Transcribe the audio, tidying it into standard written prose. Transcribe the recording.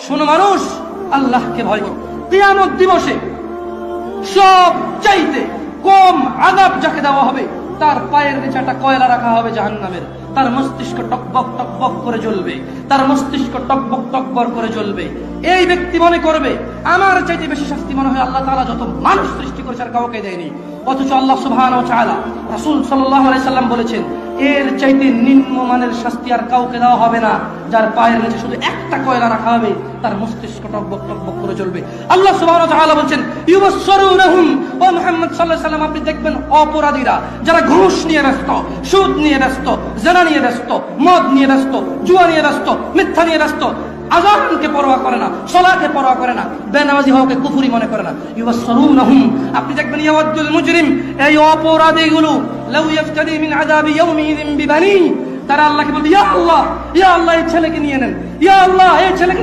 শোনো মানুষ, আল্লাহকে ভয় করো। কিয়ামত দিবসে সব চাইতে কম আযাব যাকে দেওয়া হবে, তার পায়ের নিচে একটা কয়লা রাখা হবে জাহান্নামের। তার মস্তিষ্ক টকবক টকবক করে জ্বলবে, তার মস্তিষ্ক টকবক টকবক করে জ্বলবে। এই ব্যক্তি মনে করবে আমার চাইতে বেশি শাস্তি মনে হয় আল্লাহ তাআলা যত মানুষ সৃষ্টি করেছে আর কাউকে দেয়নি। অথচ আল্লাহ সুবহানাহু ওয়া তাআলা, রাসূল সাল্লাল্লাহু আলাইহি সাল্লাম বলেছেন, এর চাইতে নিম্নমানের শাস্তি আর কাউকে দেওয়া হবে না, যার পায়ের নিচে শুধু একটা কয়লা রাখা হবে, তার মস্তিষ্ক টকবক টকবক করে জ্বলবে। আল্লাহ সুবহানাহু ওয়া তাআলা বলেন, ইউবাসসিরুনহুম, ও মুহাম্মদ সাল্লাল্লাহু আলাইহি সাল্লাম, আপনি দেখবেন অপরাধীরা যারা ঘুষ নিয়ে ব্যস্ত, সুদ নিয়ে ব্যস্ত, জিনা নিয়ে ব্যস্ত, মদ নিয়ে ব্যস্ত, জুয়া নিয়ে ব্যস্ত, মিথ্যা নিয়ে ব্যস্ত, আযানকে পরোয়া করে না, সালাতকে পরোয়া করে না, বেনামাজি হওয়াকে কুফরি মনে করে না। ইউবাসসিরুনহুম, আপনি দেখবেন ইয়াওয়াদুল মুজরিম, এই অপরাধীগুলো লাউ ইফতাদি মিন আযাবি ইয়াউমিযিন বিবানি, তারা আল্লাহকে বলবে, ইয়া আল্লাহ, ইয়া আল্লাহ, এই ছেলেকে নিয়ে নেন, ইয়া আল্লাহ, এই ছেলেকে